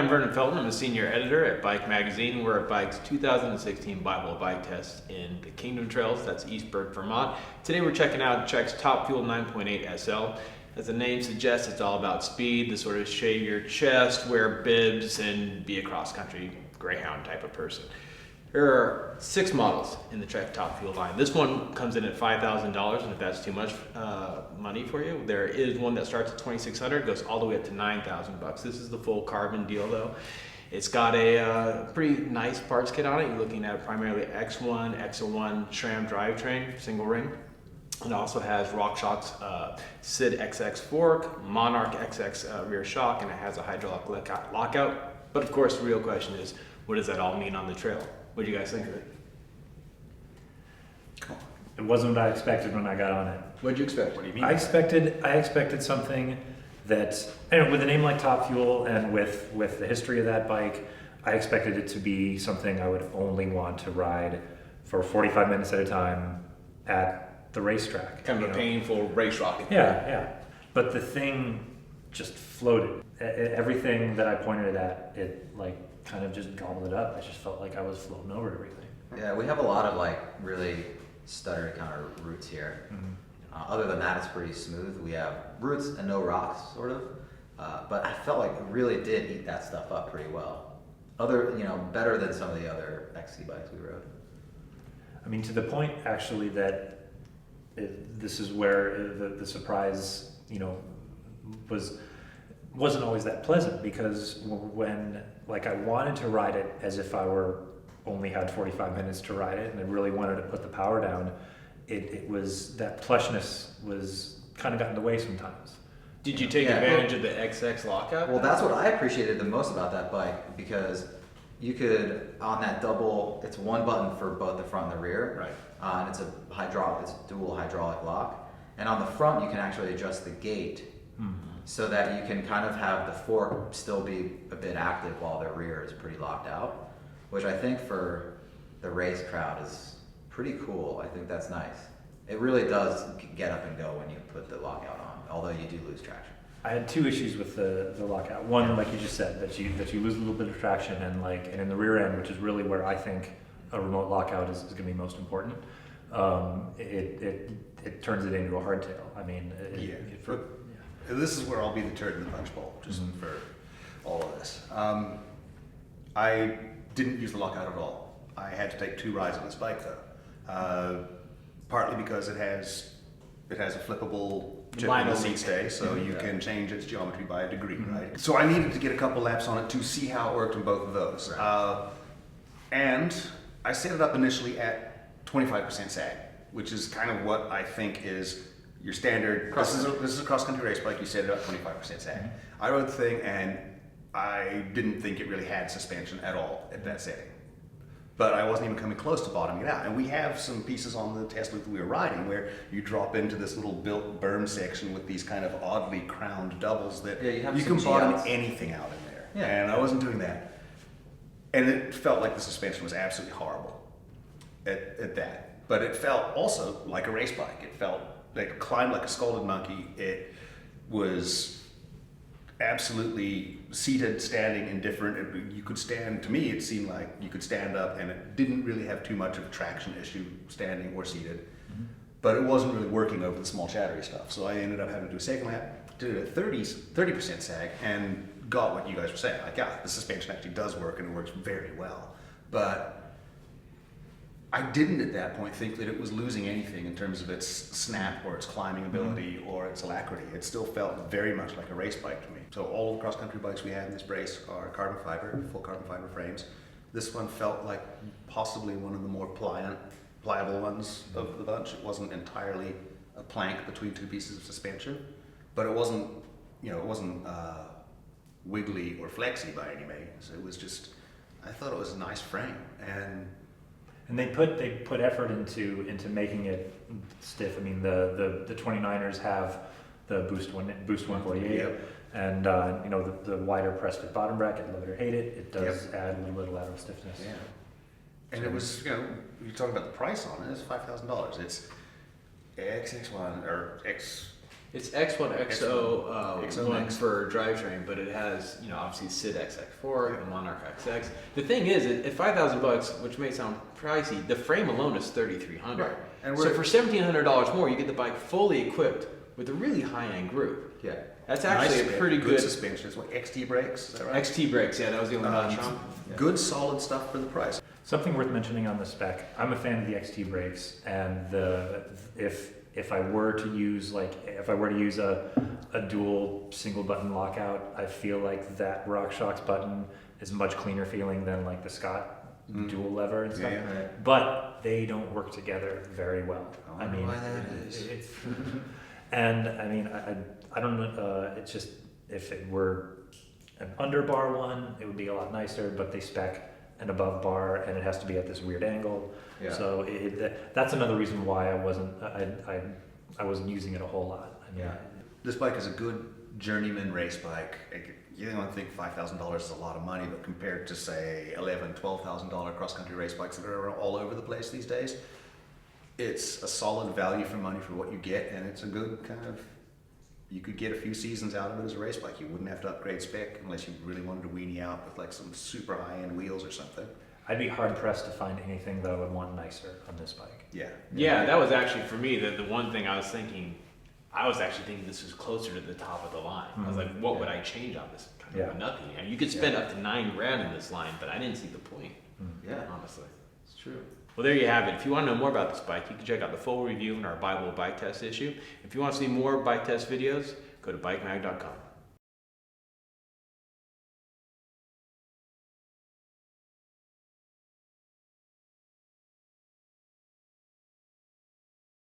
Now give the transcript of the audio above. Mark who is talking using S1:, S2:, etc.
S1: I'm Vernon Felton. I'm a senior editor at Bike Magazine. We're at Bike's 2016 Bible of Bike Test in the Kingdom Trails. That's Eastburg, Vermont. Today we're checking out Trek's Top Fuel 9.8 SL. As the name suggests, it's all about speed, to sort of shave your chest, wear bibs, and be a cross-country greyhound type of person. There are 6 models in the Trek Top Fuel line. This one comes in at $5,000, and if that's too much money for you, there is one that starts at $2,600, goes all the way up to $9,000. This is the full carbon deal, though. It's got a pretty nice parts kit on it. You're looking at primarily X1, XO1 SRAM drivetrain, single ring. It also has RockShox SID XX fork, Monarch XX rear shock, and it has a hydraulic lockout. But of course, the real question is, what does that all mean on the trail? What do you guys think of it?
S2: It wasn't what I expected when I got on it.
S1: What did you expect? What do you mean?
S2: I expected something that, and with a name like Top Fuel and with the history of that bike, I expected it to be something I would only want to ride for 45 minutes at a time at the racetrack.
S1: Kind of a painful race rocket.
S2: Yeah. But the thing just floated. Everything that I pointed at, it kind of just gobbled it up. I just felt like I was floating over everything.
S3: Yeah, we have a lot of really stuttery kind of routes here.
S2: Mm-hmm.
S3: Other than that, it's pretty smooth. We have roots and no rocks, sort of. But I felt like it really did eat that stuff up pretty well. Better than some of the other XC bikes we rode.
S2: I mean, to the point actually that this is where the surprise, wasn't always that pleasant, because when I wanted to ride it as if I only had 45 minutes to ride it, and I really wanted to put the power down, it was that plushness was kind of got in the way sometimes.
S1: Did you take advantage of the XX lockout?
S3: Well, that's what I appreciated the most about that bike, because you could, on that double, it's one button for both the front and the rear,
S1: right?
S3: And it's dual hydraulic lock, and on the front you can actually adjust the gate.
S2: Mm-hmm.
S3: So that you can kind of have the fork still be a bit active while the rear is pretty locked out, which I think for the race crowd is pretty cool. I think that's nice. It really does get up and go when you put the lockout on, although you do lose traction.
S2: I had 2 issues with the lockout. One, like you just said, that you lose a little bit of traction, and in the rear end, which is really where I think a remote lockout is going to be most important. It turns it into a hardtail. I mean,
S4: this is where I'll be the turd in the punch bowl, just for all of this. I didn't use the lockout at all. I had to take 2 rides on this bike, though. Partly because it has a flippable chip in the seat stay, so you can change its geometry by a degree, right? So I needed to get a couple laps on it to see how it worked in both of those.
S1: Right.
S4: And I set it up initially at 25% sag, which is kind of what I think is your standard. This is a cross-country race bike. You set it up 25% sag. I rode the thing, and I didn't think it really had suspension at all at that setting. But I wasn't even coming close to bottoming it out. And we have some pieces on the test loop that we were riding where you drop into this little built berm section with these kind of oddly crowned doubles that you can bottom anything out in there.
S3: Yeah.
S4: And I wasn't doing that. And it felt like the suspension was absolutely horrible at that. But it felt also like a race bike. It felt like it climbed like a scalded monkey. It was absolutely seated, standing, indifferent. You could stand, to me it seemed like you could stand up, and it didn't really have too much of a traction issue standing or seated. But it wasn't really working over the small chattery stuff. So I ended up having to do a second lap, did it at 30% sag, and got what you guys were saying. The suspension actually does work, and it works very well. But I didn't at that point think that it was losing anything in terms of its snap or its climbing ability or its alacrity. It still felt very much like a race bike to me. So all the cross-country bikes we had in this race are carbon fiber, full carbon fiber frames. This one felt like possibly one of the more pliable ones of the bunch. It wasn't entirely a plank between 2 pieces of suspension, but it wasn't wiggly or flexy by any means. It was just, I thought it was a nice frame,
S2: and they put effort into making it stiff. I mean, the 29ers have the Boost 148,
S4: Yep.
S2: and the wider pressed fit bottom bracket. Love it or hate it, it does add a little bit of lateral stiffness.
S4: Yeah. And it was, you talk about the price on it, it's $5,000. It's XX1 or
S1: It's X1XO
S4: X1
S1: one
S4: X.
S1: for drivetrain, but it has, obviously Sid XX4 and Monarch XX. The thing is, at $5,000, which may sound pricey, the frame alone is $3,300.
S3: Right.
S4: And
S1: So for $1,700 more, you get the bike fully equipped with a really high-end group.
S3: Yeah.
S1: That's actually
S4: Nice,
S1: a pretty good
S4: suspension. It's what, XT brakes, is that right?
S1: XT brakes. Yeah, that was the only notch on.
S4: Good solid stuff for the price.
S2: Something worth mentioning on the spec, I'm a fan of the XT brakes, and if I were to use a dual single button lockout, I feel like that RockShox button is much cleaner feeling than like the Scott dual lever and stuff.
S4: Yeah.
S3: Right.
S2: But they don't work together very well.
S3: I wonder why that is.
S2: And I mean, I don't know. It's just if it were an underbar one, it would be a lot nicer. But they spec an above bar, and it has to be at this weird angle.
S3: Yeah.
S2: So that's another reason why I wasn't using it a whole lot. I mean,
S3: Yeah.
S4: This bike is a good journeyman race bike. You don't think $5,000 is a lot of money, but compared to say $11,000, $12,000 cross-country race bikes that are all over the place these days, it's a solid value for money for what you get, and it's a good kind of. You could get a few seasons out of it as a race bike. You wouldn't have to upgrade spec unless you really wanted to weenie out with like some super high-end wheels or something.
S2: I'd be hard pressed to find anything that I would want nicer on this bike.
S4: Yeah.
S1: Yeah, that was actually for me the one thing I was thinking. I was actually thinking this was closer to the top of the line. I was like, what would I change on this? Kind of
S2: Yeah.
S1: nothing. You could spend up to $9,000 in this line, but I didn't see the point,
S3: Yeah,
S1: honestly.
S3: it's true.
S1: Well, there you have it. If you want to know more about this bike, you can check out the full review in our Bible Bike Test issue. If you want to see more bike test videos, go to bikemag.com.